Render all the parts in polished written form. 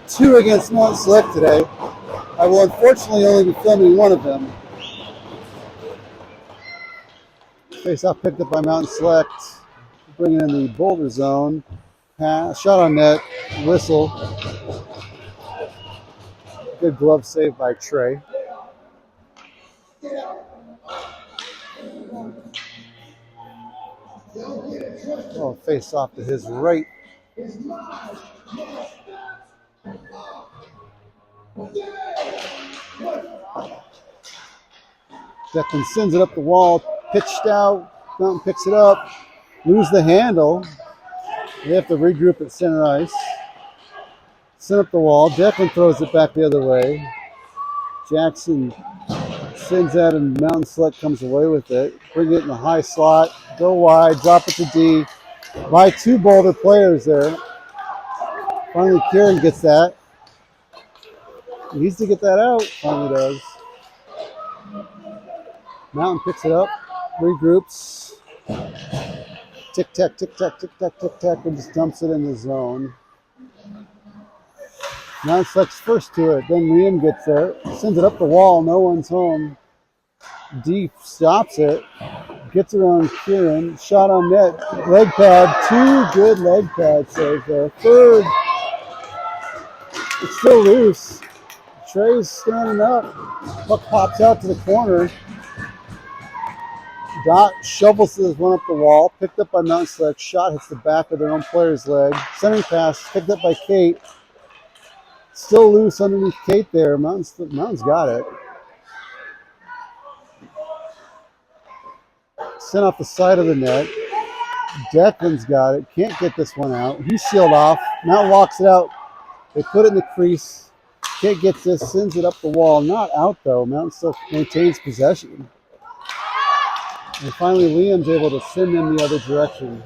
2 against Mountain Select today. I will unfortunately only be filming one of them. Face-off picked up by Mountain Select, bringing in the boulder zone. Pass, shot on net, whistle. Good glove save by Trey. Oh, face-off to his right. Declan sends it up the wall, pitched out. Mountain picks it up, lose the handle. They have to regroup at center ice. Send up the wall. Declan throws it back the other way. Jackson sends that, and Mountain Select comes away with it. Bring it in the high slot, go wide, drop it to D. By 2 Boulder players there. Finally, Kieran gets that. He needs to get that out. Finally does. Mountain picks it up, regroups. Tic-tac, tic-tac, tic-tac, tic-tac, and just dumps it in the zone. Mountain Select's first to it. Then Liam gets there, sends it up the wall. No one's home. Deep stops it. Gets around Kieran. Shot on net. Leg pad. 2 good leg pad saves there. Third. It's still loose. Trey's standing up. Puck pops out to the corner. Dot shovels this one up the wall. Picked up by Mountain Select. Shot hits the back of their own player's leg. Centering pass. Picked up by Kate. Still loose underneath Kate there. Mountain's got it. Sent off the side of the net. Declan's got it. Can't get this one out. He's sealed off. Mountain walks it out. They put it in the crease. Kate gets this, sends it up the wall. Not out though. Mountain still maintains possession. And finally Liam's able to send them the other direction.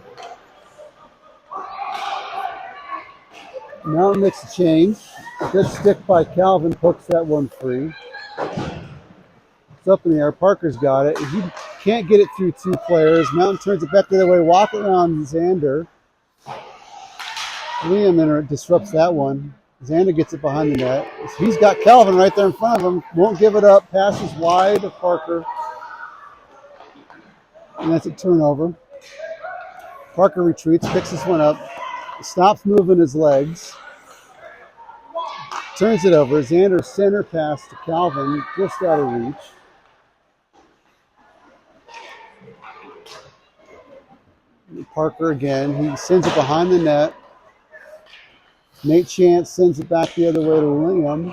Mountain makes a change. A good stick by Calvin pokes that one free. It's up in the air. Parker's got it. He can't get it through 2 players. Mountain turns it back the other way, walk around Xander. Liam disrupts that one. Xander gets it behind the net. He's got Calvin right there in front of him. Won't give it up. Passes wide to Parker. And that's a turnover. Parker retreats, picks this one up. Stops moving his legs. Turns it over. Xander center pass to Calvin, just out of reach. Parker again. He sends it behind the net. Nate Chance sends it back the other way to Liam.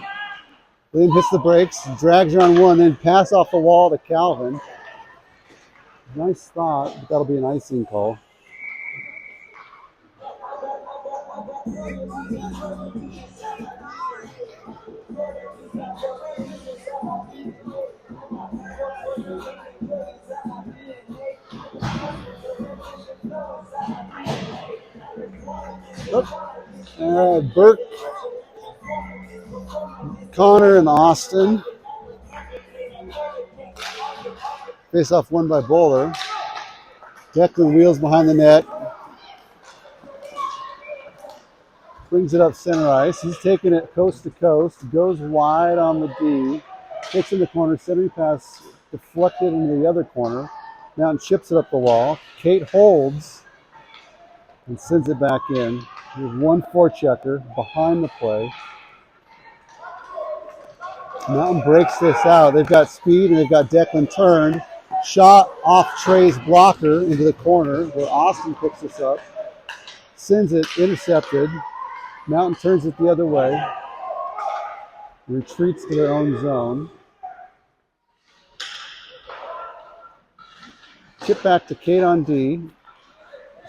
Liam hits the brakes, drags her on one, then pass off the wall to Calvin. Nice thought, but that'll be an icing call. Burke, Connor, and Austin. Face off won by Boulder. Declan wheels behind the net. Brings it up center ice. He's taking it coast to coast. Goes wide on the D. Hits in the corner. Centering pass deflected into the other corner. Mountain chips it up the wall. Kate holds and sends it back in. There's 1 forechecker behind the play. Mountain breaks this out. They've got speed and they've got Declan turned. Shot off Trey's blocker into the corner where Austin picks this up. Sends it intercepted. Mountain turns it the other way. Retreats to their own zone. Chip back to Kate on D.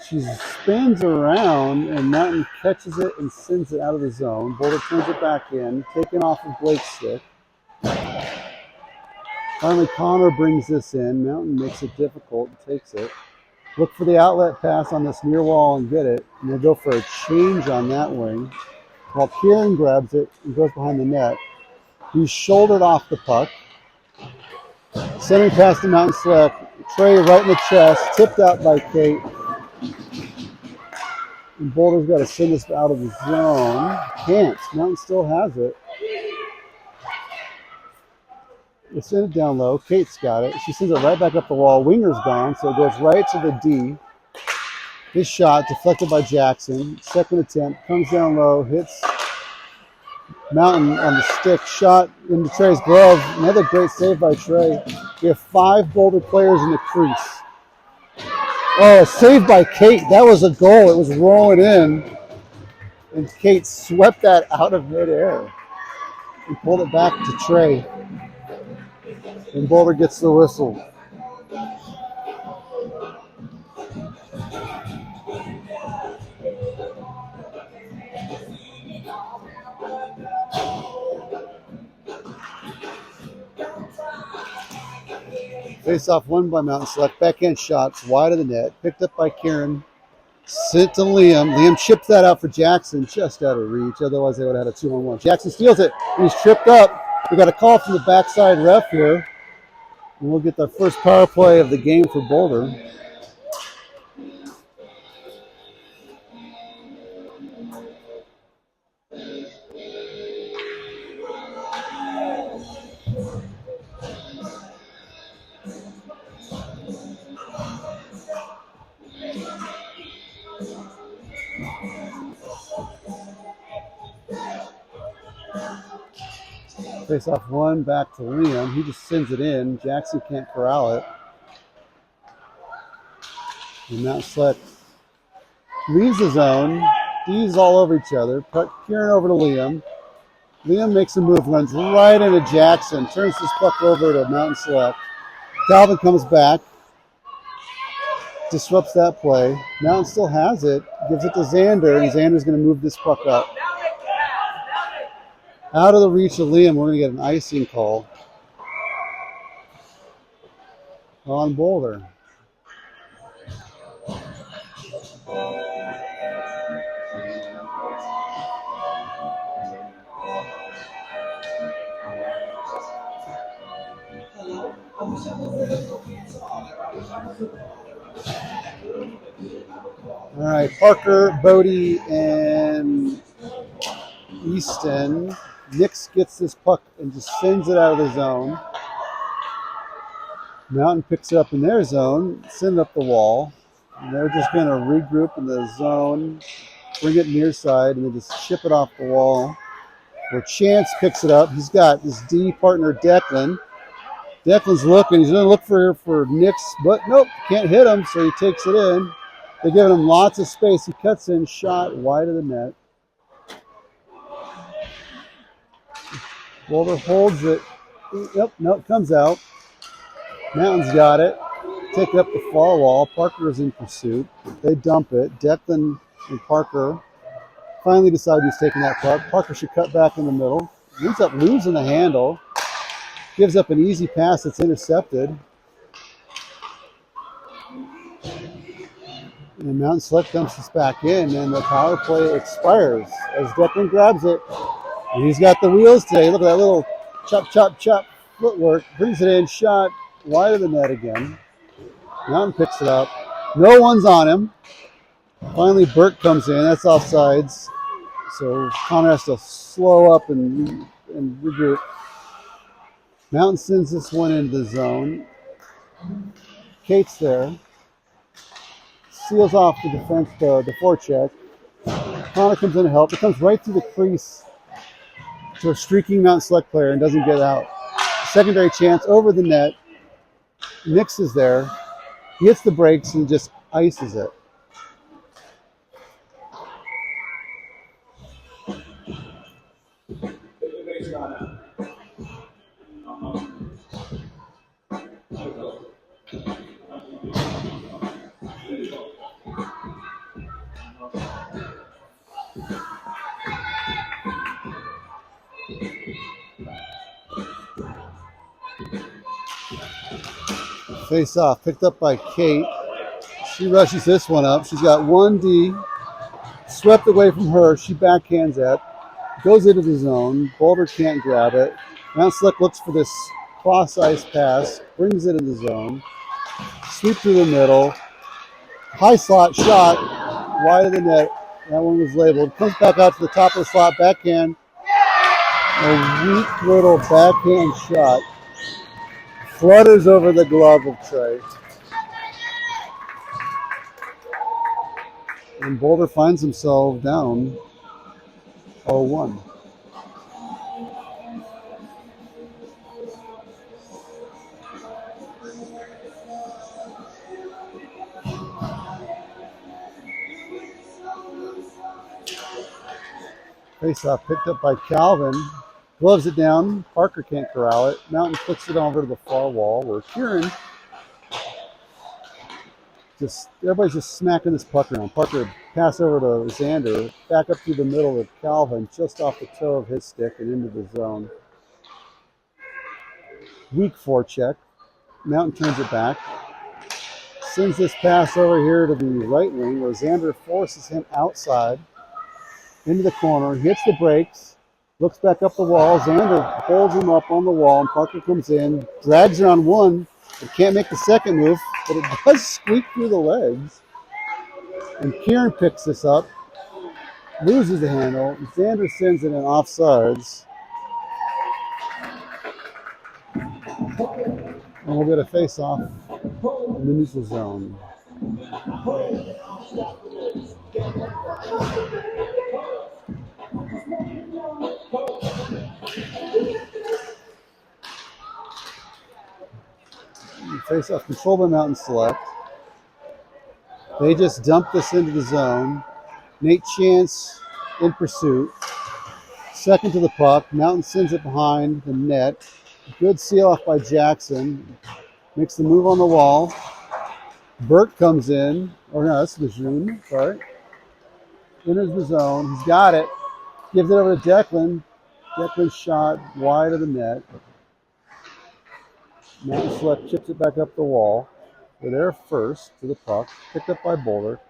She spins around and Mountain catches it and sends it out of the zone. Boulder turns it back in, taken off of Blake's stick. Finally, Connor brings this in. Mountain makes it difficult and takes it. Look for the outlet pass on this near wall and get it. And they'll go for a change on that wing. While Kieran grabs it and goes behind the net. He's shouldered off the puck. Centering pass to Mountain Select. Trey right in the chest, tipped out by Kate. And Boulder's got to send this out of the zone. Can't. Mountain still has it. They send it down low. Kate's got it. She sends it right back up the wall. Winger's gone, so it goes right to the D. This shot deflected by Jackson. Second attempt. Comes down low. Hits Mountain on the stick. Shot into Trey's glove. Another great save by Trey. We have 5 Boulder players in the crease. Oh, saved by Kate. That was a goal. It was rolling in. And Kate swept that out of midair and pulled it back to Trey. And Boulder gets the whistle. Face-off won by Mountain Select. Backhand shots wide of the net. Picked up by Kieran. Sent to Liam. Liam chipped that out for Jackson, just out of reach. Otherwise, they would have had a 2-on-1. Jackson steals it. He's tripped up. We got a call from the backside ref here. And we'll get the first power play of the game for Boulder. Face off one, back to Liam. He just sends it in. Jackson can't corral it. And Mountain Select leaves the zone. D's all over each other. Kieran over to Liam. Liam makes a move, runs right into Jackson. Turns this puck over to Mountain Select. Calvin comes back. Disrupts that play. Mountain still has it. Gives it to Xander, and Xander's going to move this puck up. Out of the reach of Liam, we're going to get an icing call on Boulder. All right, Parker, Bodie, and Easton. Nix gets this puck and just sends it out of the zone. Mountain picks it up in their zone, send it up the wall. And they're just going to regroup in the zone, bring it near side, and then just ship it off the wall. Where Chance picks it up. He's got his D partner, Declan. Declan's looking. He's going to look for Nix, but nope, can't hit him, so he takes it in. They're giving him lots of space. He cuts in, shot wide of the net. Boulder holds it. Yep, no, it comes out. Mountain's got it. Take it up the far wall. Parker is in pursuit. They dump it. Declan and Parker finally decide who's taking that puck. Parker should cut back in the middle. Ends up losing the handle. Gives up an easy pass that's intercepted. And Mountain Select dumps this back in, and the power play expires as Declan grabs it. And he's got the wheels today. Look at that little chop, chop, chop footwork. Brings it in, shot wide of the net again. Mountain picks it up. No one's on him. Finally, Burt comes in. That's offsides. So Connor has to slow up and regroup. Mountain sends this one into the zone. Kate's there. Seals off the defense, the forecheck. Connor comes in to help. It comes right through the crease to a streaking Mountain Select player and doesn't get out. Secondary chance over the net. Nix is there. He hits the brakes and just ices it. Face off, picked up by Kate. She rushes this one up. She's got 1D. Swept away from her. She backhands it. Goes into the zone. Boulder can't grab it. Mount Select looks for this cross-ice pass. Brings it in the zone. Sweep through the middle. High slot shot. Wide of the net. That one was labeled. Comes back out to the top of the slot, backhand. A weak little backhand shot. Flutters over the glove of Trey. And Boulder finds himself down 0-1. Face-off picked up by Calvin. Gloves it down. Parker can't corral it. Mountain flicks it over to the far wall where Kieran everybody's just smacking this puck around. Parker pass over to Xander, back up through the middle of Calvin, just off the toe of his stick and into the zone. Weak forecheck. Mountain turns it back. Sends this pass over here to the right wing where Xander forces him outside into the corner, hits the brakes, looks back up the wall. Xander holds him up on the wall, and Parker comes in, drags her on one, but can't make the second move, but it does squeak through the legs. And Kieran picks this up, loses the handle. Xander sends it in offsides. And we'll get a face-off in the neutral zone. Face-off controlled by Mountain Select. They just dump this into the zone. Nate Chance in pursuit. Second to the puck. Mountain sends it behind the net. Good seal off by Jackson. Makes the move on the wall. Burt comes in. Oh no, that's Lejeune. Sorry. Enters the zone. He's got it. Gives it over to Declan. Declan's shot wide of the net. Mountain Select chips it back up the wall. They're there first to the puck. Picked up by Boulder.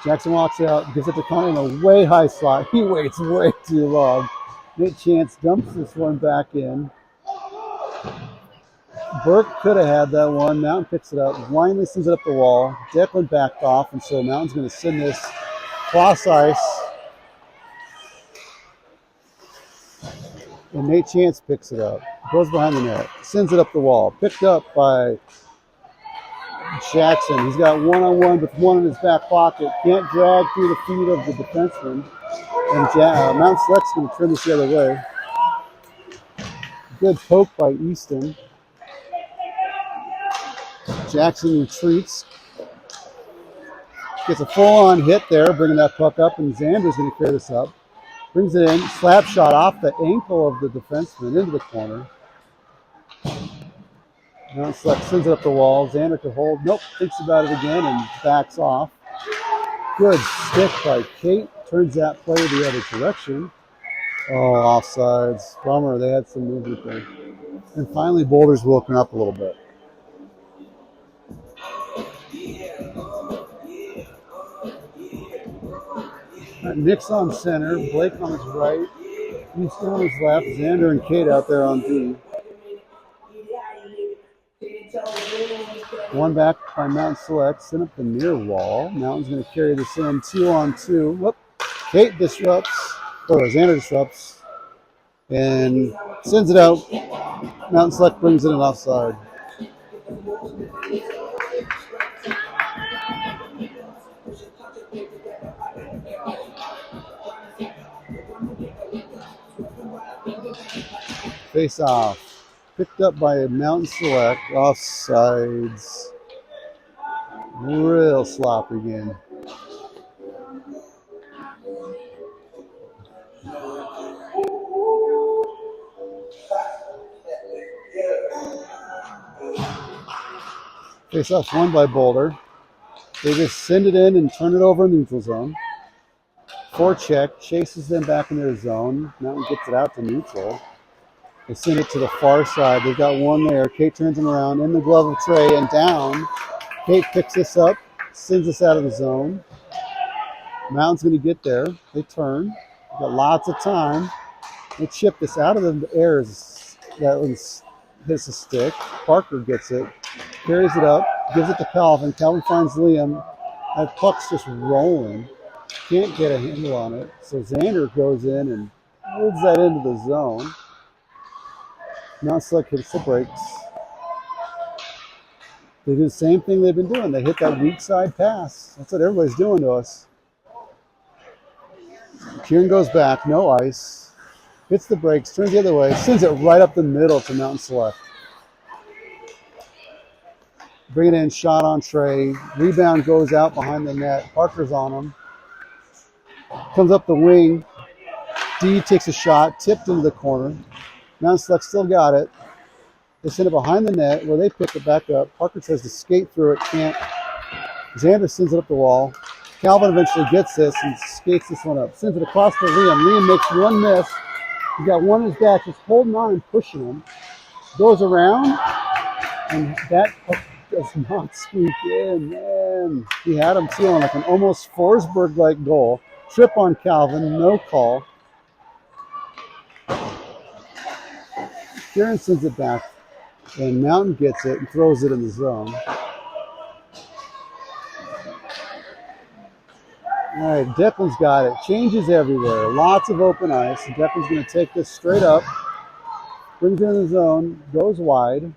Jackson walks out, gives it to Connor in a way high slot. He waits way too long. Nate Chance dumps this one back in. Burke could have had that one. Mountain picks it up. Blindly sends it up the wall. Declan backed off, and so Mountain's going to send this cross ice. And Nate Chance picks it up. Goes behind the net. Sends it up the wall. Picked up by Jackson. He's got one-on-one with one in his back pocket. Can't drag through the feet of the defenseman. And Mount Select's going to turn this the other way. Good poke by Easton. Jackson retreats. Gets a full-on hit there, bringing that puck up, and Xander's going to clear this up. Brings it in, slap shot off the ankle of the defenseman into the corner. Mount Select sends it up the wall. Xander to hold. Nope, thinks about it again and backs off. Good stick by Kate. Turns that play the other direction. Oh, offsides. Bummer, they had some movement there. And finally, Boulder's woken up a little bit. Nick's on center, Blake on his right, Easton on his left, Xander and Kate out there on D. One back by Mountain Select, sent up the near wall. Mountain's going to carry this in 2-on-2. Whoop. Kate disrupts, or Xander disrupts, and sends it out. Mountain Select brings it in offside. Face off. Picked up by Mountain Select. Offsides. Real sloppy game. Face off won by Boulder. They just send it in and turn it over in the neutral zone. Forecheck chases them back in their zone. Mountain gets it out to neutral. They send it to the far side. They've got one there. Kate turns him around in the glove of Trey and down. Kate picks this up, sends us out of the zone. Mountain's going to get there. They turn. They've got lots of time. They chip this out of the air. That one's hits the stick. Parker gets it, carries it up, gives it to Calvin. Calvin finds Liam. That puck's just rolling. Can't get a handle on it. So Xander goes in and holds that into the zone. Now Select hits the brakes. They do the same thing they've been doing. They hit that weak side pass. That's what everybody's doing to us. Kieran goes back, no ice. Hits the brakes, turns the other way, sends it right up the middle to Mountain Select. Bring it in, shot on Trey. Rebound goes out behind the net. Parker's on him. Comes up the wing. D takes a shot, tipped into the corner. Mountain Select still got it. They send it behind the net where they pick it back up. Parker tries to skate through it, can't. Xander sends it up the wall. Calvin eventually gets this and skates this one up. Sends it across to Liam. Liam makes one miss. He's got one in his back, just holding on and pushing him. Goes around, and that does not squeak in, man. He had him too on like an almost Forsberg-like goal. Trip on Calvin, no call. Kieran sends it back, and Mountain gets it and throws it in the zone. All right, Declan's got it. Changes everywhere. Lots of open ice. Declan's going to take this straight up. Brings it in the zone. Goes wide.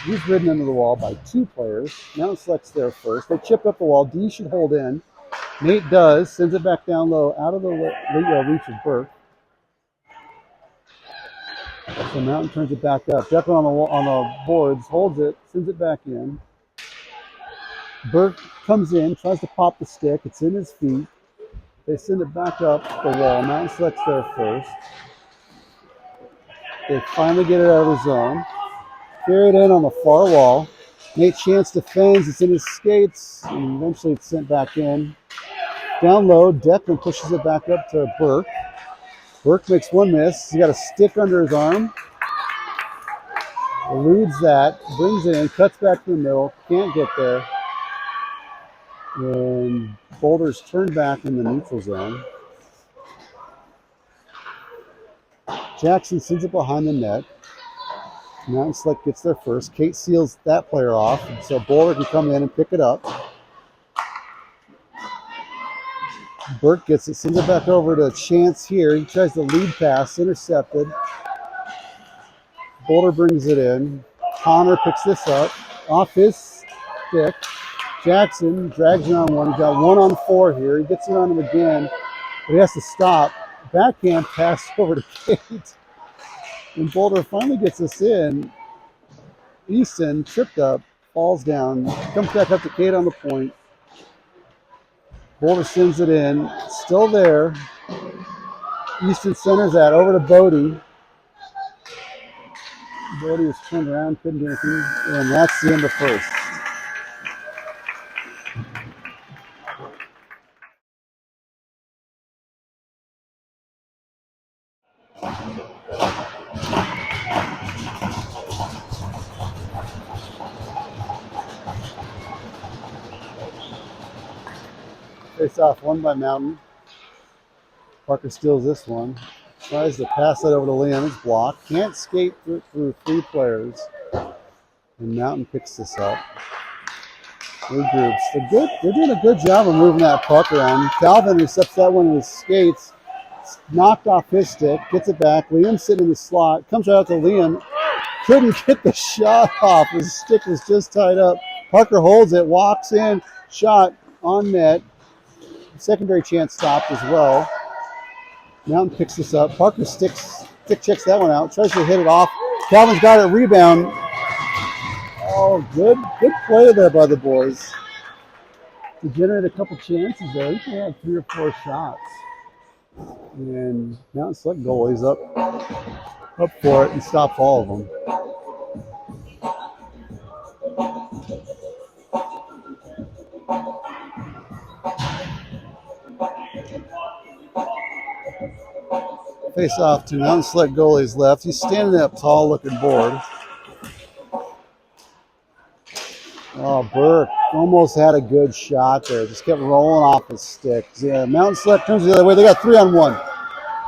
He's ridden into the wall by two players. Mountain Select's there first. They chip up the wall. D should hold in. Nate does. Sends it back down low out of the reach of Burke. So Mountain turns it back up. Declan on the boards. Holds it. Sends it back in. Burke comes in, tries to pop the stick. It's in his feet. They send it back up the wall. Mountain Select's there first. They finally get it out of the zone. Carry it in on the far wall. Nate Chance defends. It's in his skates. And eventually it's sent back in. Down low, Declan pushes it back up to Burke. Burke makes one miss. He's got a stick under his arm. Eludes that. Brings it in. Cuts back to the middle. Can't get there. And Boulder's turned back in the neutral zone. Jackson sends it behind the net. Mountain Select gets there first. Kate seals that player off, so Boulder can come in and pick it up. Burke gets it, sends it back over to Chance here. He tries the lead pass, intercepted. Boulder brings it in. Connor picks this up off his stick. Jackson drags it on one. He's got 1-on-4 here. He gets around him again, but he has to stop. Backhand pass over to Kate. And Boulder finally gets this in. Easton, tripped up, falls down, comes back up to Kate on the point. Boulder sends it in. Still there. Easton centers that over to Bodie. Bodie was turned around, couldn't do anything. And that's the end of first. Face off one by Mountain. Parker steals this one. Tries to pass that over to Liam. It's blocked. Can't skate through three players. And Mountain picks this up. Regroups. They're doing a good job of moving that puck around. Calvin intercepts that one with his skates. It's knocked off his stick. Gets it back. Liam's sitting in the slot. Comes right out to Liam. Couldn't get the shot off. His stick was just tied up. Parker holds it. Walks in. Shot on net. Secondary chance stopped as well. Mountain picks this up. Parker stick checks that one out. Tries to hit it off. Calvin's got it. Rebound. Oh, good play there by the boys to generate a couple chances there. I think they had 3 or 4 shots. And Mountain Select goalie's up for it and stops all of them. Face off to Mountain Select goalie's left. He's standing up tall looking board. Oh, Burke almost had a good shot there. Just kept rolling off his stick. Yeah, Mountain Select turns the other way. They got 3-on-1.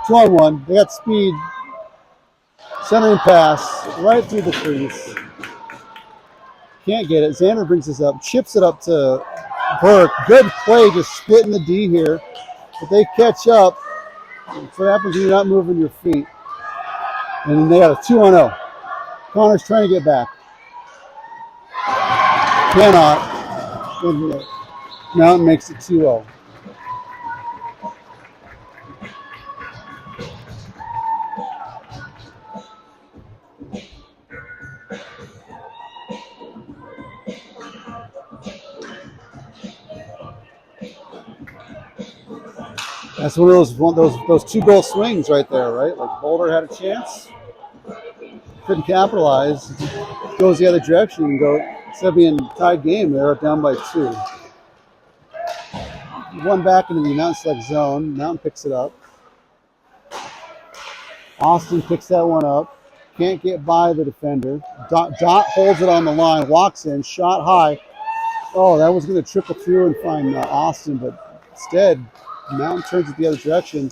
2-on-1. They got speed. Centering pass right through the crease. Can't get it. Xander brings this up. Chips it up to Burke, good play, just splitting the D here. But they catch up. That's what happens when you're not moving your feet. And then they got a 2-0. Connor's trying to get back. Cannot. And Mountain makes it 2-0. That's one of those 2-goal swings right there, right? Like Boulder had a chance, couldn't capitalize, goes the other direction and go. Instead of being tied game, they were down by 2. One back into the Mountain Select zone. Mountain picks it up. Austin picks that one up. Can't get by the defender. Dot holds it on the line, walks in, shot high. Oh, that was going to trickle through and find Austin, but instead, Mountain turns it the other direction.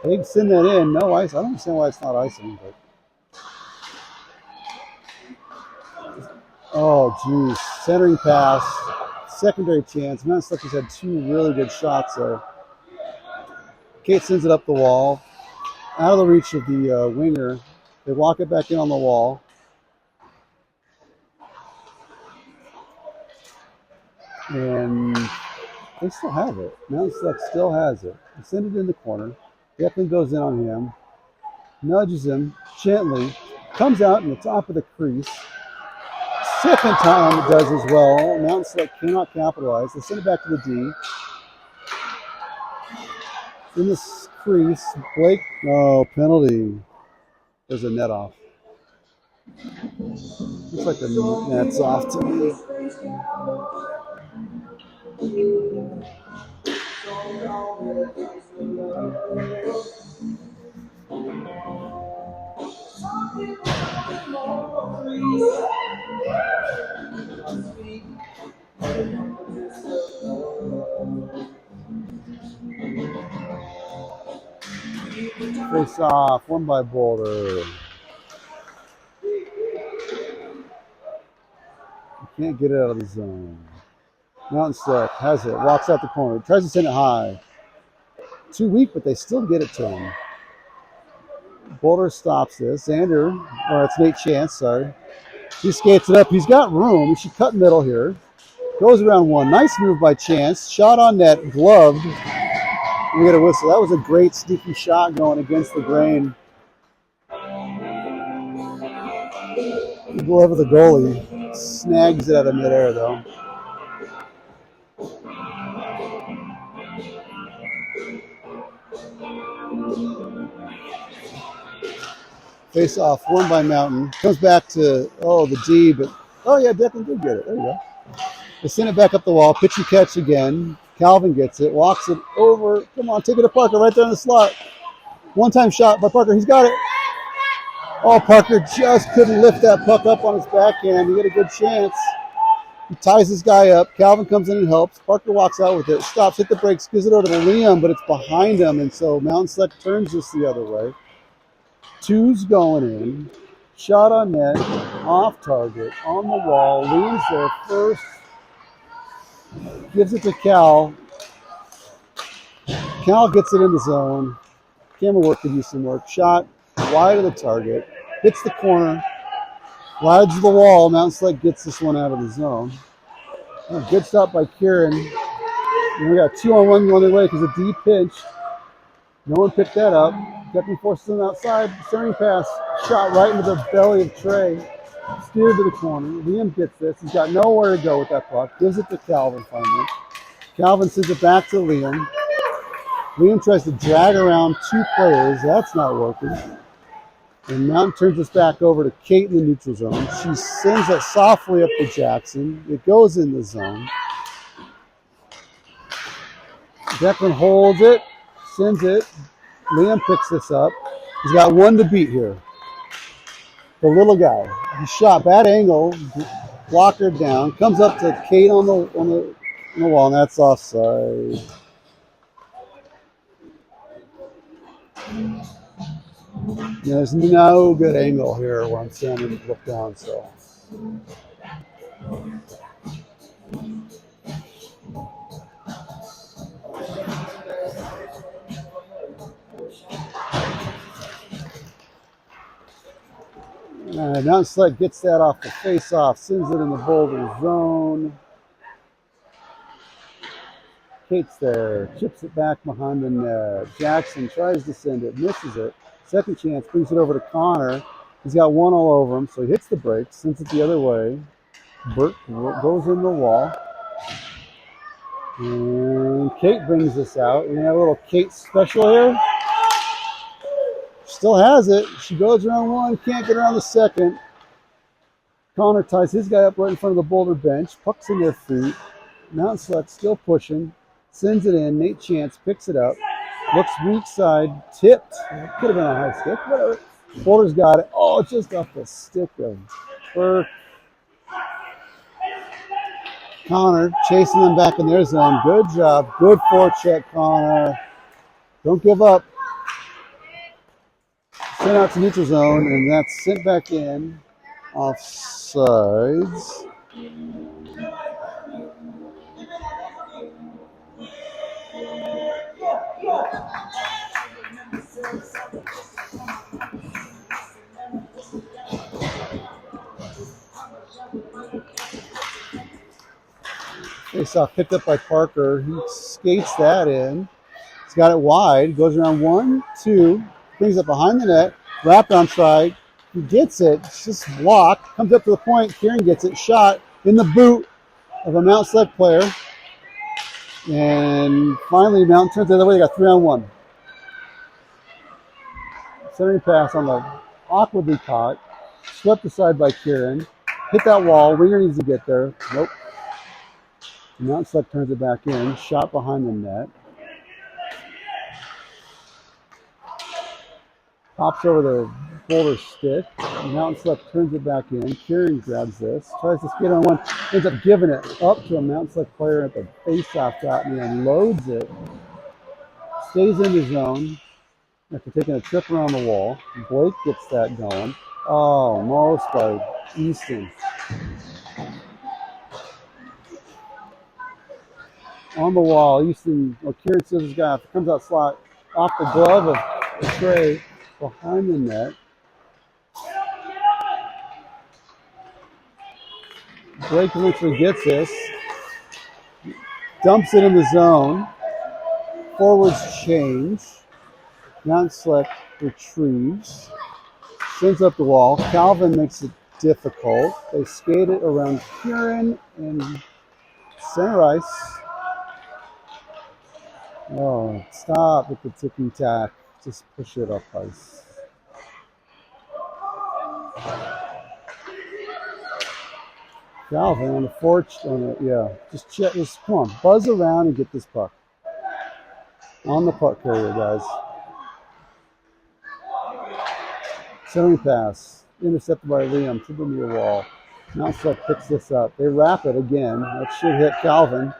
They can send that in. No ice. I don't understand why it's not icing, but. Oh, geez. Centering pass. Secondary chance. Mountain Select has had 2 really good shots there. Kate sends it up the wall. Out of the reach of the winger. They walk it back in on the wall. And they still have it. Mountain Select still has it. They send it in the corner. Declan goes in on him. Nudges him gently. Comes out in the top of the crease. Second time it does as well. Mountain Select cannot capitalize. They send it back to the D. In this crease, Blake, penalty. There's a net off. Looks like the net's off to me. Face off, won by Boulder. Can't get it out of the zone. Mountain Select has it, walks out the corner, tries to send it high. Too weak, but they still get it to him. Boulder stops this. Xander, or it's Nate Chance, sorry. He skates it up. He's got room. He should cut middle here. Goes around one. Nice move by Chance. Shot on net, gloved. We get a whistle. That was a great sneaky shot going against the grain. The glove of the goalie. Snags it out of midair, though. Face off, won by Mountain. Comes back to, the D, but, Declan did get it. There you go. They send it back up the wall. Pitch and catch again. Calvin gets it, walks it over. Come on, take it to Parker right there in the slot. One-time shot by Parker. He's got it. Oh, Parker just couldn't lift that puck up on his backhand. He had a good chance. He ties this guy up. Calvin comes in and helps. Parker walks out with it. Stops, hit the brakes, gives it over to Liam, but it's behind him, and so Mountain Select turns this the other way. 2's going in. Shot on net. Off target. On the wall. Liam's there first. Gives it to Cal. Cal gets it in the zone. Camera work could use some work. Shot wide of the target. Hits the corner. Slides the wall. Mountain Select gets this one out of the zone. Good stop by Kieran. And we got 2-on-1 going their way because the D pinch. No one picked that up. Deputy forces them outside. Centering pass. Shot right into the belly of Trey. Steered to the corner. Liam gets this. He's got nowhere to go with that puck. Gives it to Calvin finally. Calvin sends it back to Liam. Liam tries to drag around 2 players. That's not working. And Mountain turns this back over to Kate in the neutral zone. She sends it softly up to Jackson. It goes in the zone. Declan holds it. Sends it. Liam picks this up. He's got 1 to beat here. The little guy. He shot bad angle, blocker down, comes up to Kate on the wall, and that's offside. Yeah, there's no good angle here where I'm standing to look down, so. Mountain Select gets that off the face-off, sends it in the boulder zone. Kate's there, chips it back behind the net. Jackson tries to send it, misses it. Second chance, brings it over to Connor. He's got one all over him, so he hits the brakes, sends it the other way. Burt goes in the wall. And Kate brings this out. We have a little Kate special here. Still has it. She goes around one, can't get around the second. Connor ties his guy up right in front of the boulder bench. Puck's in their feet. Mountain Select still pushing. Sends it in. Nate Chance picks it up. Looks weak side. Tipped. Could have been a high stick. Whatever. Boulder's got it. Oh, just off the stick of Burke. Connor chasing them back in their zone. Good job. Good forecheck, Connor. Don't give up. Sent out to neutral zone, and that's sent back in. Offsides. Face-off picked up by Parker. He skates that in. He's got it wide. Goes around 1, 2. Brings it behind the net. Wrapped on stride. He gets it. It's just blocked. Comes up to the point. Kieran gets it. Shot in the boot of a Mount Select player. And finally, Mountain turns the other way. They got 3-on-1. Centering pass on the awkwardly caught. Swept aside by Kieran. Hit that wall. Winger needs to get there. Nope. Mountain Select turns it back in. Shot behind the net. Pops over the boulder stick. Mountain Select turns it back in. Kieran grabs this. Tries to skate on one. Ends up giving it up to a Mountain Select player at the face-off dot and then loads it. Stays in the zone after taking a trip around the wall. Blake gets that going. Oh, almost by Easton. On the wall, Easton, Kieran sees his guy, comes out slot off the glove of Trey behind the net. Blake eventually gets this, dumps it in the zone. Forwards change. Mountain Select retrieves, sends up the wall. Calvin makes it difficult. They skate it around Kieran and center ice. Oh, stop with the ticking tack. Just push it up ice. Calvin on the porch, just come on, buzz around and get this puck. On the puck carrier, guys. Centering pass, intercepted by Liam to the near wall. Mountain Select picks this up. They wrap it again. That should hit Calvin.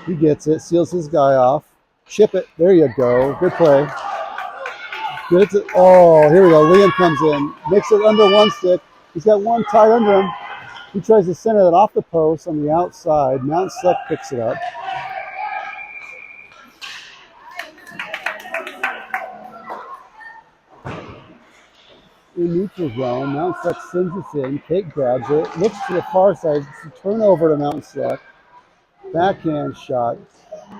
He gets it, seals his guy off. Chip it. There you go. Good play. Get it to, oh, here we go. Liam comes in. Makes it under one stick. He's got one tied under him. He tries to center that off the post on the outside. Mountain Select picks it up. In neutral zone, Mountain Select sends this in. Kate grabs it. Looks to the far side. It's a turnover to Mountain Select. Backhand shot,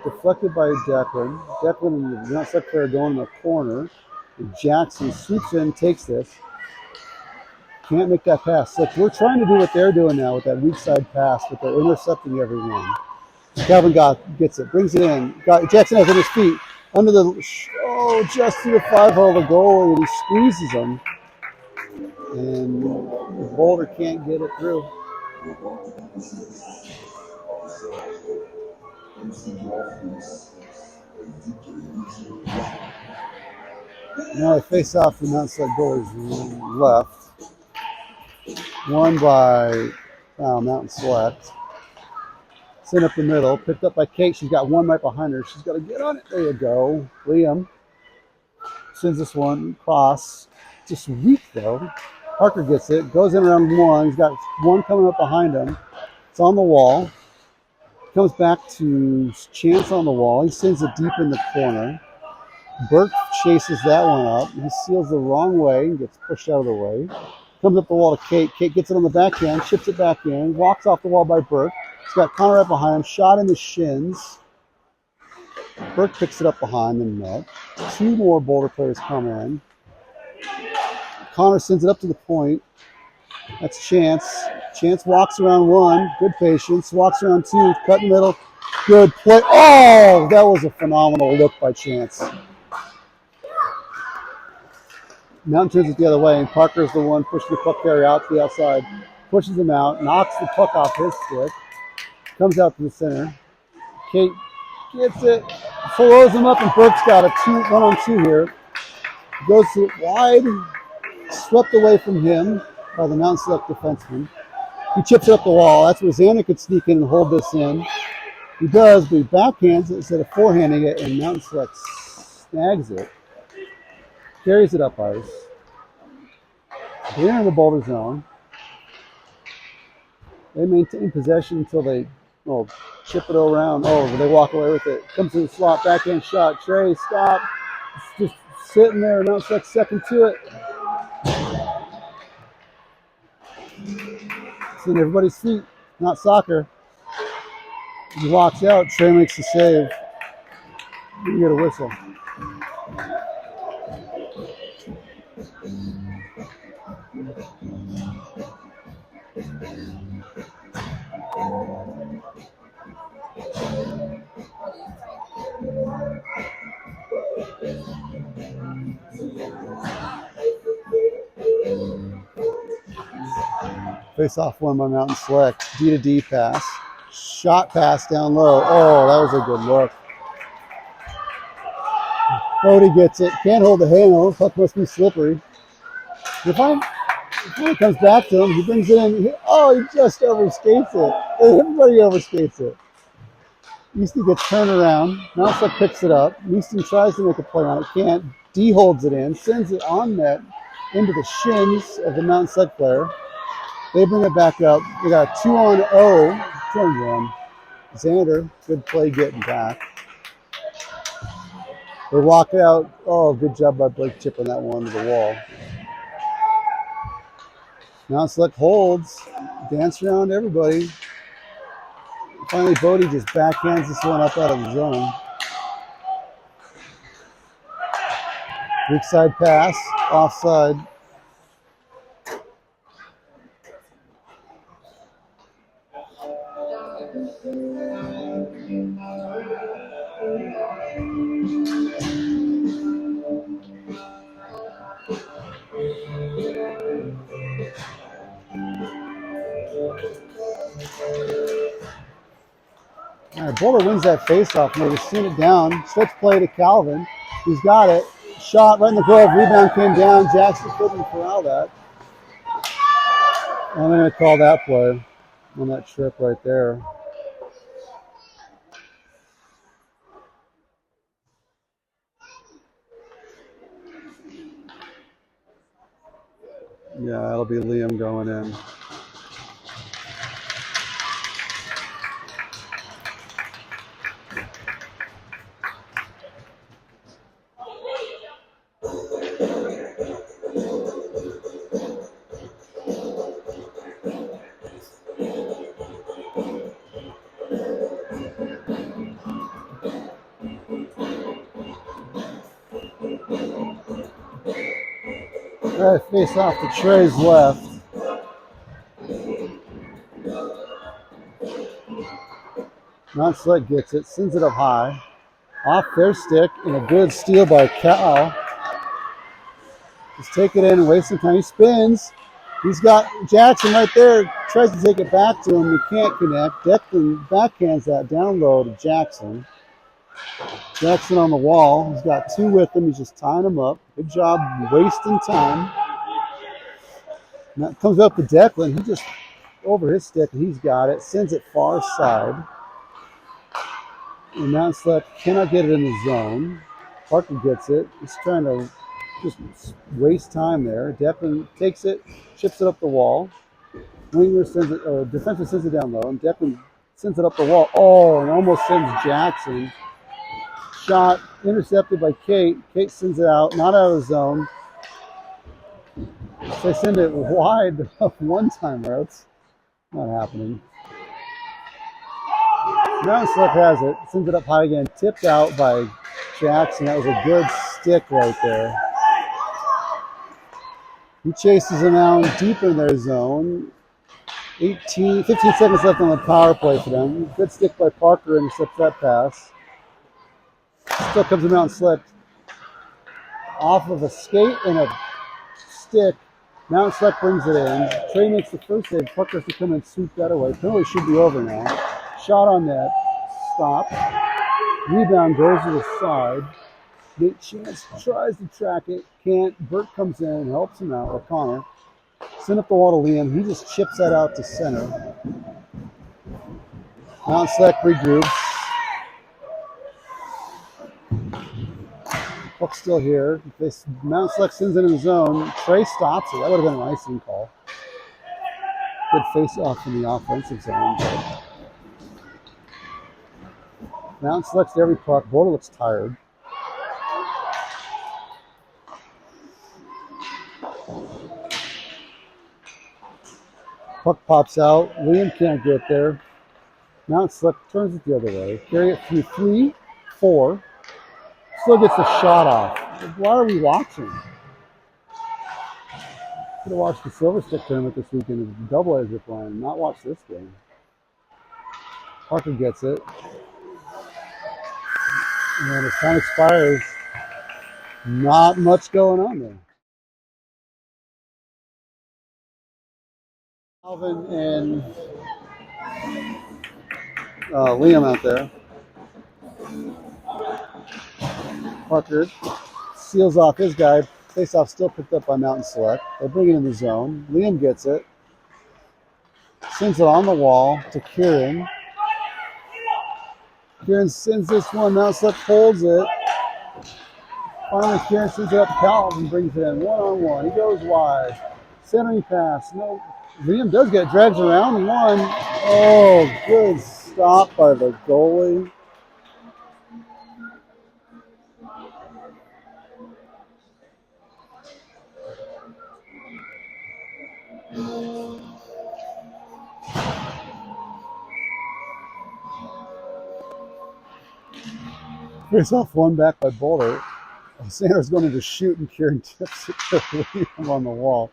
deflected by Declan. Declan and the Mountain Select player going in the corner. And Jackson swoops in, takes this. Can't make that pass. So we're trying to do what they're doing now with that weak side pass, but they're intercepting everyone. Calvin gets it, brings it in. Jackson has it at his feet. Under just to the 5-hole, the goalie, and he squeezes him. And the Boulder can't get it through. Now they face off the Mountain Select goalie's left. Won by Mountain Select. Sent up the middle, picked up by Kate. She's got one right behind her. She's got to get on it. There you go. Liam sends this one across. Just weak though. Parker gets it, goes in around one. He's got one coming up behind him. It's on the wall. Comes back to Chance on the wall. He sends it deep in the corner. Burke chases that one up. He seals the wrong way and gets pushed out of the way. Comes up the wall to Kate. Kate gets it on the backhand, chips it back in, walks off the wall by Burke. He's got Connor right behind him, shot in the shins. Burke picks it up behind the net. Two more Boulder players come in. Connor sends it up to the point. That's Chance. Chance walks around one. Good patience. Walks around two. Cut in the middle. Good play. Oh, that was a phenomenal look by Chance. Mountain turns it the other way, and Parker's the one pushing the puck carrier out to the outside. Pushes him out, knocks the puck off his stick, comes out to the center. Kate gets it, follows him up, and Burke's got a 1-on-2 here. Goes to it wide, swept away from him by the Mountain Select defenseman. He chips it up the wall. That's where Xander could sneak in and hold this in. He does, but he backhands it instead of forehanding it, and Mountain Select snags it. Carries it up ice. They're in the Boulder zone. They maintain possession until they chip it around. Oh, they walk away with it. Comes to the slot, backhand shot. Trey, stop. It's just sitting there. Now it's like second to it. It's in everybody's feet, not soccer. He walks out. Trey makes the save. You get a whistle. Face off one by Mountain Select. D to D pass. Shot pass down low. Oh, that was a good look. Bodie gets it. Can't hold the handle. Puck must be slippery. If it comes back to him, he brings it in. He just overskates it. Everybody overskates it. Easton gets turned around. Mountain Select picks it up. Easton tries to make a play on it. Can't. D holds it in. Sends it on net into the shins of the Mountain Select player. They bring it back up. They got a 2-on-0. Turn one. Xander, good play getting back. They walk out. Oh, good job by Blake chipping that one to the wall. Mountain Select holds. Dance around everybody. Finally, Bodie just backhands this one up out of the zone. Weak side pass. Offside. All right, Boulder wins that faceoff. They just send it down. Switch play to Calvin. He's got it. Shot right in the glove. Rebound came down. Jackson couldn't corral that. I'm going to call that play on that trip right there. Yeah, that'll be Liam going in. Right, face off to Trey's left. Mountain Select gets it, sends it up high. Off their stick, and a good steal by Cal. Just take it in and waste some time. He spins. He's got Jackson right there. Tries to take it back to him. He can't connect. Declan backhands that down low to Jackson. Jackson on the wall. He's got two with him. He's just tying them up. Good job wasting time. Now it comes up to Declan. He just over his stick, and he's got it. Sends it far side. And Mountain Select cannot get it in the zone. Parker gets it. He's trying to just waste time there. Declan takes it, chips it up the wall. Winger sends it, or defenseman sends it down low, and Declan sends it up the wall. Oh, and almost sends Jackson. Shot intercepted by Kate. Kate sends it out, not out of the zone. They send it wide one time, It's not happening. Mountain Select has it. Sends it up high again. Tipped out by Jackson. That was a good stick right there. He chases them out deep in their zone. 15 seconds left on the power play for them. Good stick by Parker, intercepts that pass. Still comes to Mountain Select off of a skate and a stick. Mountain Select brings it in. Trey makes the first save. Parker has to come and sweep that away. Penalty should be over now. Shot on net. Stop. Rebound goes to the side. Nate Chance tries to track it. Can't. Burt comes in and helps him out. O'Connor. Send up the wall to Liam. He just chips that out to center. Mountain Select regroups. Puck's still here. Mountain Select sends it in the zone. Trey stops it. That would have been an icing call. Good face-off in the offensive zone. Mountain Select's every puck. Boulder looks tired. Puck pops out. Liam can't get there. Mountain Select turns it the other way. Carry it through 3, 4. Still gets the shot off. Why are we watching? Could have watched the Silver Stick tournament this weekend as double A zip line, not watch this game. Parker gets it. And then as time expires, not much going on there. Alvin and Liam out there. Parker seals off his guy. Face-off still picked up by Mountain Select. They bring it in the zone. Liam gets it. Sends it on the wall to Kieran. Kieran sends this one. Mountain Select holds it. Finally, Kieran sends it up. Calvin brings it in one-on-one. He goes wide. Centering pass. No. Liam does get it. Drags around. One. Oh, good stop by the goalie. Face off one back by Boulder. Sanders going to shoot and Kieran tips it to Liam on the wall.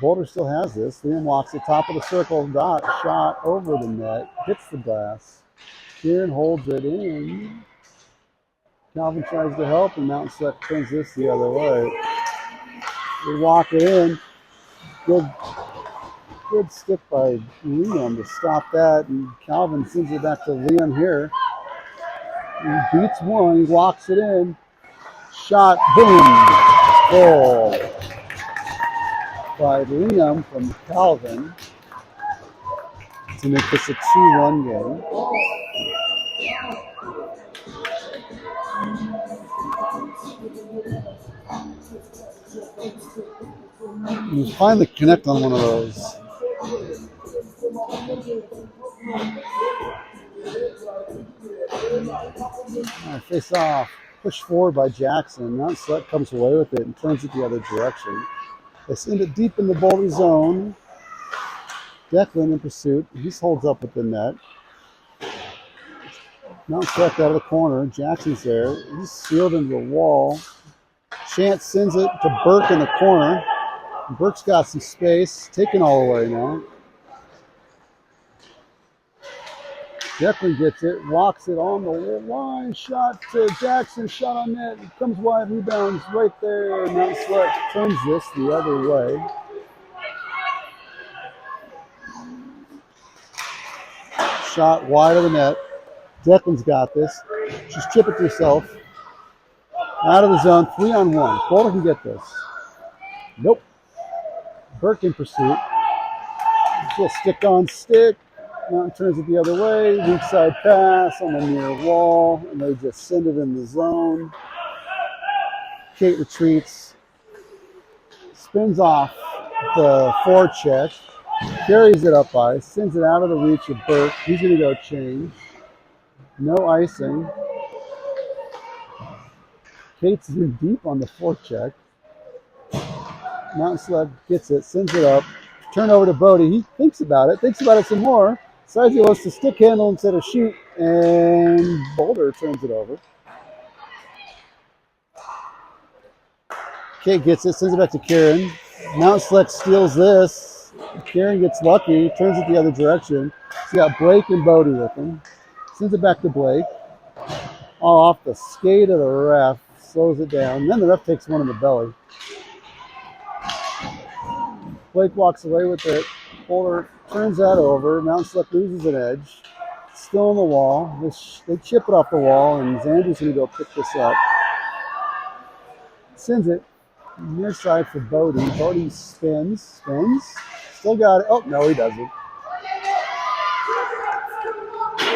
Boulder still has this. Liam walks the top of the circle, dot, shot over the net, hits the glass. Kieran holds it in. Calvin tries to help and Mountain Select turns this the other way. They walk it in. Good stick by Liam to stop that, and Calvin sends it back to Liam here. He beats one, he walks it in. Shot, boom, goal by Liam from Calvin to make this a 2-1 game. You finally connect on one of those. Right, face off. Push forward by Jackson. Mountain Select comes away with it and turns it the other direction. They send it deep in the Boulder zone. Declan in pursuit. He holds up with the net. Mountain Select out of the corner. Jackson's there. He's sealed into the wall. Chance sends it to Burke in the corner. Burke's got some space. Taken all the way now. Declan gets it, walks it on the line, shot to Jackson, shot on net, it comes wide, rebounds right there, and Mountain Select turns this the other way. Shot wide of the net. Declan's got this. Just chip it to herself. Out of the zone, 3-on-1. Boulder can get this. Nope. Burke in pursuit. Still stick on stick. Mountain turns it the other way, weak side pass on the near wall, and they just send it in the zone. Kate retreats, spins off the forecheck, carries it up ice, sends it out of the reach of Burke. He's going to go change. No icing. Kate's in deep on the forecheck. Mountain Sled gets it, sends it up. Turn over to Bodie. He thinks about it some more. Decides he wants to stick handle instead of shoot, and Boulder turns it over. Kate gets it, sends it back to Karen. Mountain Sled steals this. Karen gets lucky, turns it the other direction. She's got Blake and Bodie with him. Sends it back to Blake. All off the skate of the ref. Slows it down. Then the ref takes one in the belly. Blake walks away with it. Boulder turns that over. Mountain Sled loses an edge. Still on the wall. They chip it off the wall, and Xander's going to go pick this up. Sends it near side for Bodie. Bodie spins. Still got it. Oh, no, he doesn't.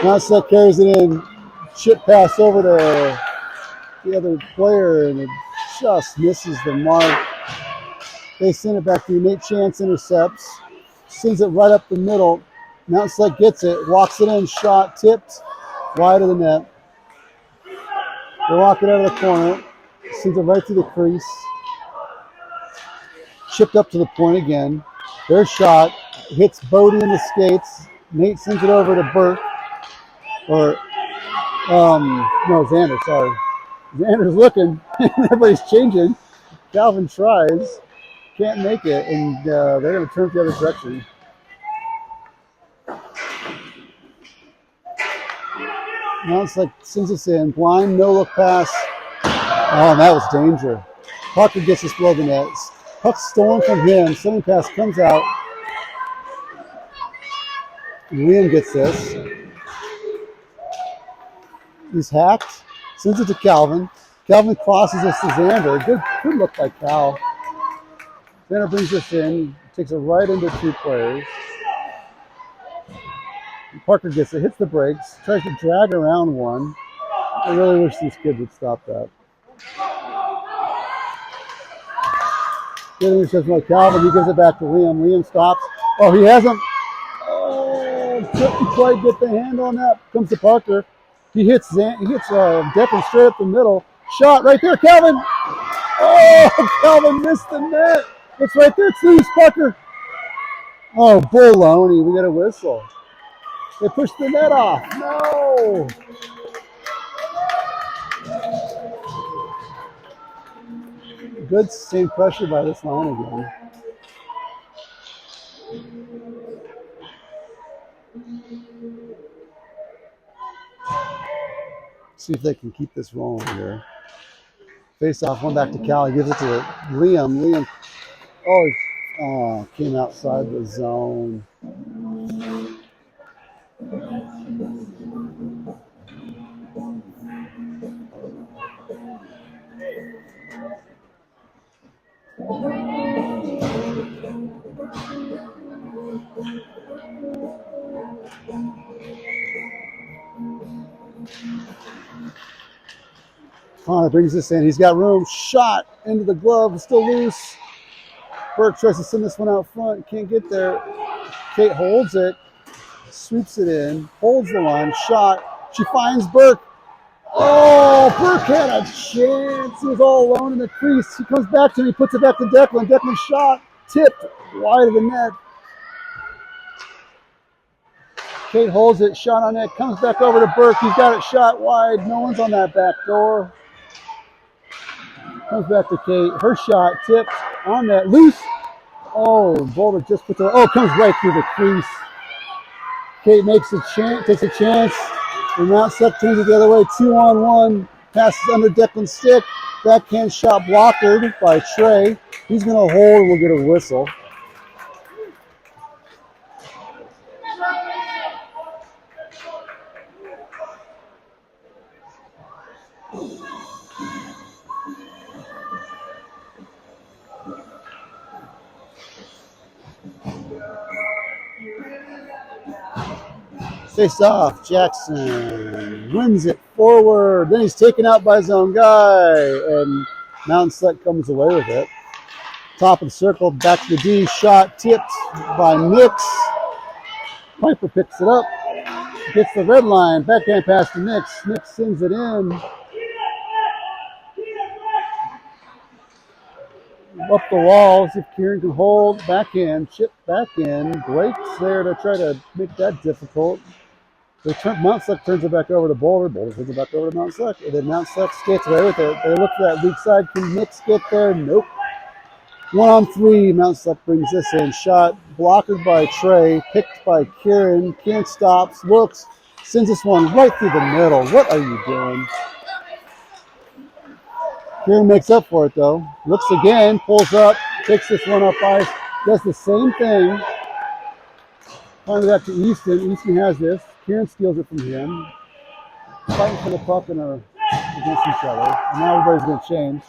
Mountain Sled carries it in. Chip pass over to the other player, and it just misses the mark. They send it back to you. Nate Chance intercepts. Sends it right up the middle. Mountain Sled gets it. Walks it in. Shot tipped. Wide of the net. They walk it out of the corner. Sends it right through the crease. Chipped up to the point again. Their shot hits Bodie in the skates. Nate sends it over to Burke. No, Xander, sorry. Xander's looking. Everybody's changing. Calvin tries. Can't make it, and they're going to turn the other direction. Now it's like sends us in. Blind, no look pass. Oh, and that was danger. Parker gets us below the net. Puck's stolen from him. Sending pass comes out. Liam gets this. He's hacked. Sends it to Calvin. Calvin crosses us to Xander. Good look by Cal. Xander brings us in. Takes it right into two players. Parker gets it. Hits the brakes. Tries to drag around one. I really wish these kids would stop that. Getting interception by Calvin. He gives it back to Liam. Liam stops. Oh, he hasn't. Oh, couldn't quite get the hand on that. Comes to Parker. He hits Declan straight up the middle. Shot right there, Calvin. Oh, Calvin missed the net. It's right there. It's loose, Parker. Oh, baloney. We got a whistle. They pushed the net off. No. Good sustained pressure by this line again. See if they can keep this rolling here. Face off, one back to Cal. He gives it to Liam. Liam, came outside the zone. Connor brings this in. He's got room. Shot into the glove. It's still loose. Burke tries to send this one out front. Can't get there. Kate holds it. Sweeps it in. Holds the line. Shot. She finds Burke. Oh, Burke had a chance. He was all alone in the crease. He comes back to him. He puts it back to Declan. Declan shot. Tipped. Wide of the net. Kate holds it. Shot on net. Comes back over to Burke. He's got it shot wide. No one's on that back door. Comes back to Kate. Her shot tipped on that. Loose. Oh, Boulder just puts it. Oh, comes right through the crease. Kate takes a chance. And Mount Sled turns it the other way. 2-on-1. Passes under Declan's stick. Backhand shot blockered by Trey. He's going to hold and we'll get a whistle. Face off, Jackson wins it forward. Then he's taken out by his own guy, and Mountain Sled comes away with it. Top of the circle, back to the D. Shot tipped by Nix. Piper picks it up, gets the red line. Backhand pass to Nix. Nix sends it in. up the wall. See if Kieran can hold. Backhand, chip back in. Breaks there to try to make that difficult. Mount Select turns it back over to Boulder. Boulder turns it back over to Mount Select. And then Mount Select skates away with it. They look for that weak side. Can Nix get there? Nope. 1-on-3. Mount Select brings this in. Shot blocked by Trey. Picked by Kieran. Kieran stops. Looks. Sends this one right through the middle. What are you doing? Kieran makes up for it though. Looks again. Pulls up. Takes this one up ice. Does the same thing. Finally back to Easton. Easton has this. Kieran steals it from him. Fighting for the puck and are against each other. And now everybody's going to change.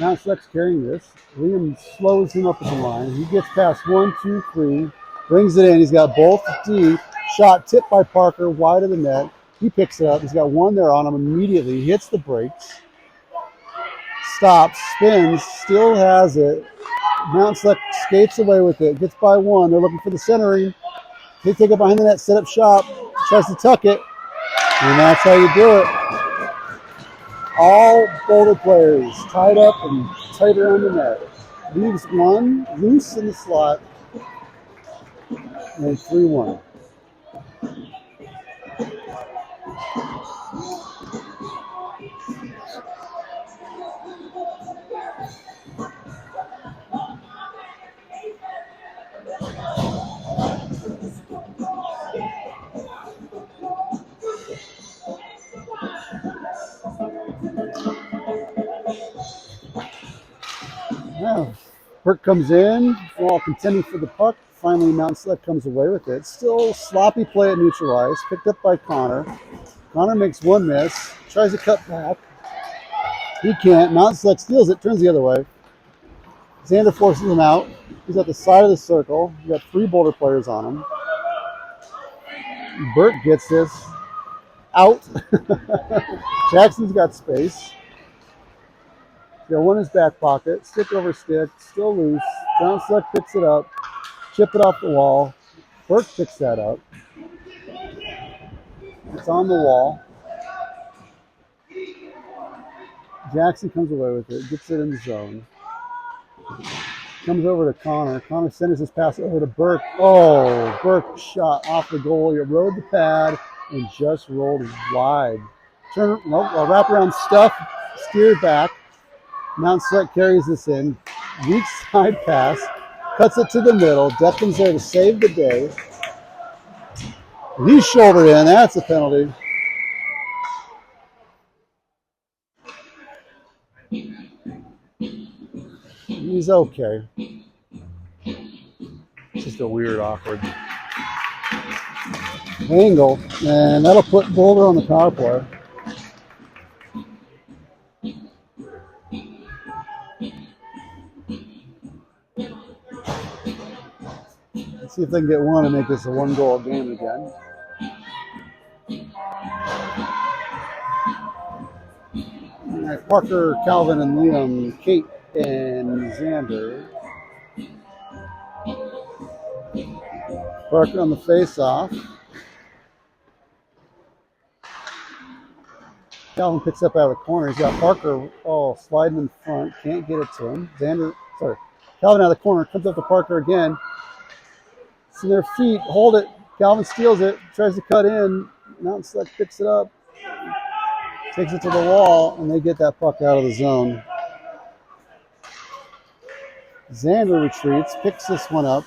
Mount Select's carrying this. Liam slows him up at the line. He gets past 1, 2, 3. Brings it in. He's got both deep. Shot tipped by Parker wide of the net. He picks it up. He's got one there on him immediately. He hits the brakes. Stops. Spins. Still has it. Mount Select skates away with it. Gets by one. They're looking for the centering. They take it behind the net. Set up shop. Tries to tuck it. And that's how you do it. All Boulder players tied up and tight around the net. Leaves one loose in the slot. And 3-1. Yeah. Burke comes in, while contending for the puck. Finally, Mount Select comes away with it. Still sloppy play at neutral ice. Picked up by Connor. Connor makes one miss. Tries to cut back. He can't. Mount Select steals it. Turns the other way. Xander forces him out. He's at the side of the circle. You got 3 Boulder players on him. Burke gets this. Out. Jackson's got space. He's got one in his back pocket. Stick over stick. Still loose. Mount Select picks it up. Chip it off the wall. Burke picks that up. It's on the wall. Jackson comes away with it. Gets it in the zone. Comes over to Connor. Connor sends his pass over to Burke. Oh, Burke shot off the goal. He rode the pad and just rolled wide. Turn, wraparound stuff. Steered back. Mount Select carries this in. Weak side pass. Cuts it to the middle. Declan's there to save the day. He's shouldered in. That's a penalty. He's okay. Just a weird, awkward angle. And that'll put Boulder on the power play. See if they can get one and make this a 1-goal game again. All right, Parker, Calvin, and Liam, Kate, and Xander. Parker on the face-off. Calvin picks up out of the corner. He's got Parker sliding in front. Can't get it to him. Calvin out of the corner. Comes up to Parker again. It's in their feet. Hold it. Calvin steals it. Tries to cut in. Mount Select picks it up. Takes it to the wall, and they get that puck out of the zone. Xander retreats. Picks this one up.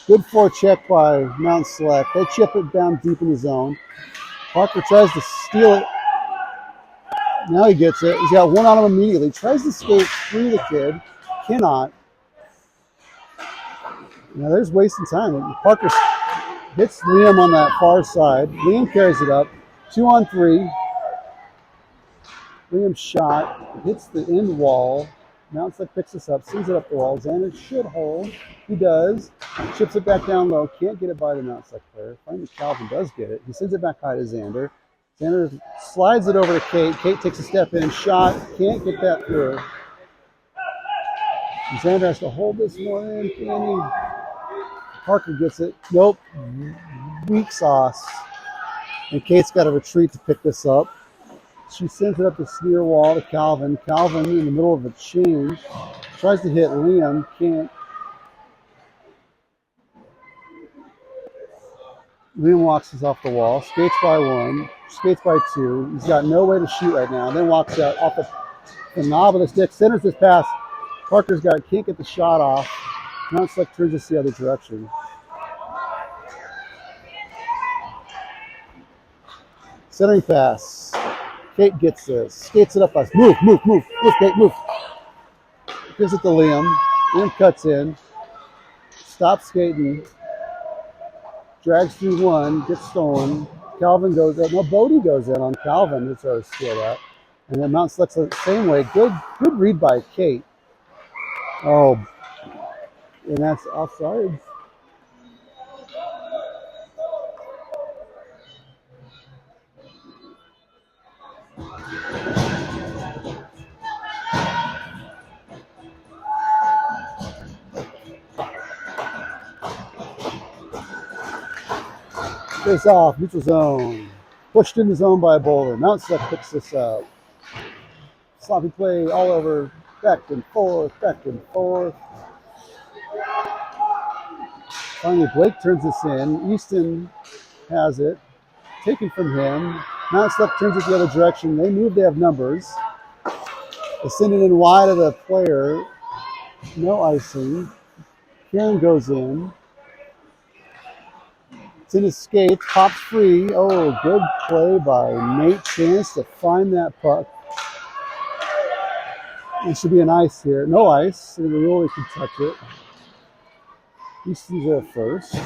Good forecheck by Mount Select. They chip it down deep in the zone. Parker tries to steal it. Now he gets it. He's got one on him immediately. Tries to skate through the kid. Cannot. Now there's wasting time. Parker hits Liam on that far side. Liam carries it up. 2-on-3. Liam shot. Hits the end wall. Mount Select picks this up. Sends it up the wall. Xander should hold. He does. Chips it back down low. Can't get it by the Mount Select player. Finally Calvin does get it. He sends it back high to Xander. Xander slides it over to Kate. Kate takes a step in. Shot. Can't get that through. Xander has to hold this one in. Can he? Parker gets it. Nope. Weak sauce. And Kate's got to retreat to pick this up. She sends it up the spear wall to Calvin. Calvin, in the middle of a change, tries to hit Liam, can't. Liam walks us off the wall, skates by one, skates by two. He's got no way to shoot right now. Then walks out off the knob of the stick, centers this pass. Parker's can't get the shot off. Now it's like turns us the other direction. Centering pass. Kate gets this. Skates it up us. Move, Kate, move. Gives it to Liam. Liam cuts in. Stops skating. Drags through one. Gets stolen. Calvin goes in. No, Bodie goes in on Calvin to try to steal that. And then Mount selects it the same way. Good read by Kate. Oh. And that's offside. Face off, neutral zone. Pushed in the zone by a Boulder. Mount Select picks this up. Sloppy play all over. Back and forth, back and forth. Finally, Blake turns this in. Easton has it. Taken from him. Mount Select turns it the other direction. They move, they have numbers. They send it in wide of the player. No icing. Karen goes in. It's in his skates, pops free. Oh, good play by Nate Chance to find that puck. It should be an ice here. No ice, so really can touch it. Easton's there first.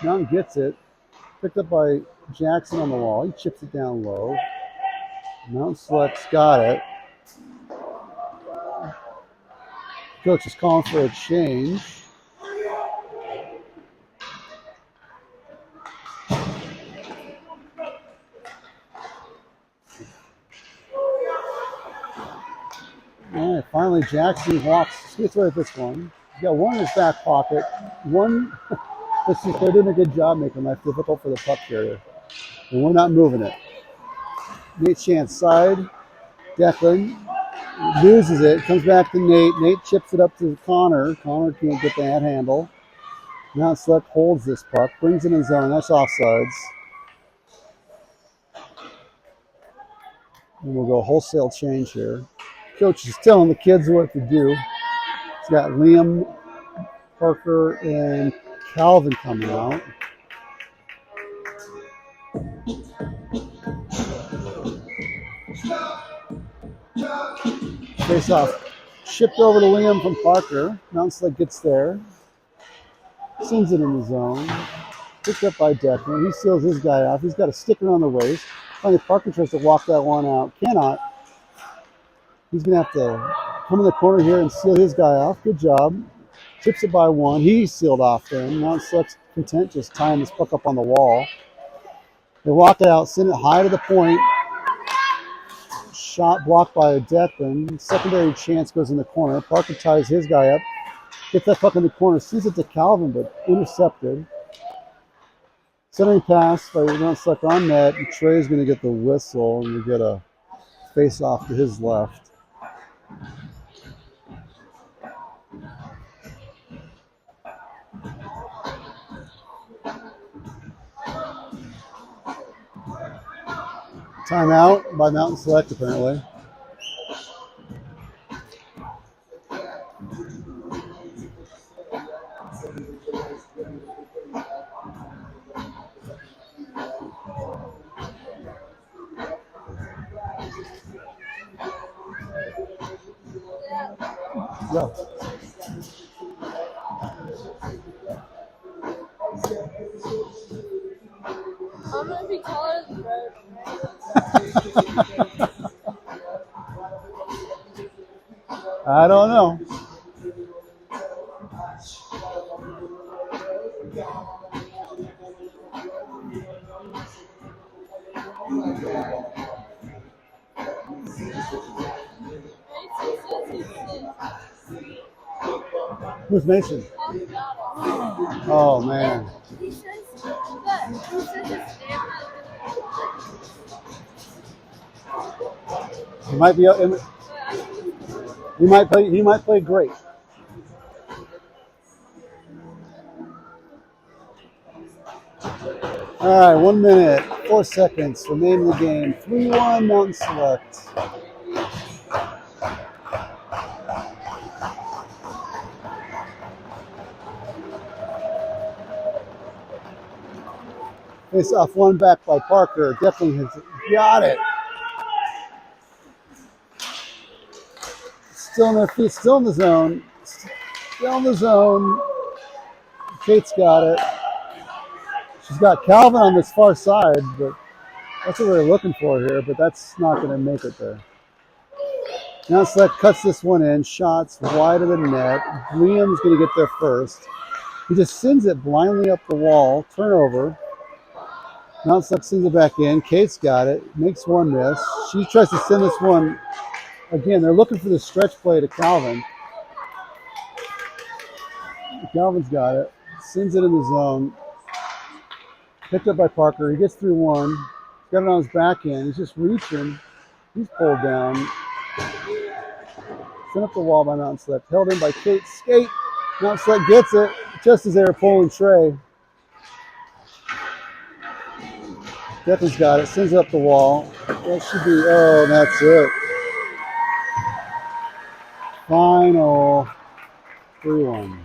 Mountain gets it. Picked up by Jackson on the wall. He chips it down low. Mountain Select's got it. Coach is calling for a change. All right, finally Jackson gets away with this one. He's got one in his back pocket. One, they're doing a good job making life difficult for the puck carrier. And we're not moving it. Nate Chance side. Declan loses it. Comes back to Nate. Nate chips it up to Connor. Connor can't get that handle. Mount Select holds this puck. Brings it in zone. That's offsides. And we'll go wholesale change here. Coach is telling the kids what to do. He's got Liam, Parker, and Calvin coming out. Face off. Shipped over to Liam from Parker. Mountain Select gets there. Sends it in the zone. Picked up by Declan. He seals his guy off. He's got a stick around the waist. Finally, Parker tries to walk that one out. Cannot. He's going to have to come in the corner here and seal his guy off. Good job. Chips it by one. He's sealed off then. Mountain Select's content just tying this puck up on the wall. They walk it out, send it high to the point. Shot blocked by a Declan. Secondary Chance goes in the corner. Parker ties his guy up. Gets that puck in the corner. Sends it to Calvin, but intercepted. Centering pass by Mountain Select on net. And Trey's going to get the whistle, and we get a face off to his left. Timeout by Mountain Select, apparently. Go. I'm gonna be taller than the road. I don't know. Who's Mason? Oh, man. He says that. He says his stamina. He might be. He might play. He might play great. All right, 1 minute, 4 seconds remain in the game. 3-1 Mountain Select. Face off one back by Parker. Definitely has got it. Still in their feet, still in the zone. Still in the zone. Kate's got it. She's got Calvin on this far side, but that's what we're looking for here, but that's not going to make it there. Now Select cuts this one in. Shots wide of the net. Liam's going to get there first. He just sends it blindly up the wall. Turnover. Now Select sends it back in. Kate's got it. Makes one miss. She tries to send this one. Again, they're looking for the stretch play to Calvin. Calvin's got it. Sends it in the zone. Picked up by Parker. He gets through one. He's got it on his back end. He's just reaching. He's pulled down. Sent up the wall by Mountain Select. Held in by Kate. Skate. Mountain Select gets it just as they were pulling Trey. Declan's got it. Sends it up the wall. That should be. Oh, that's it. Final 3-1.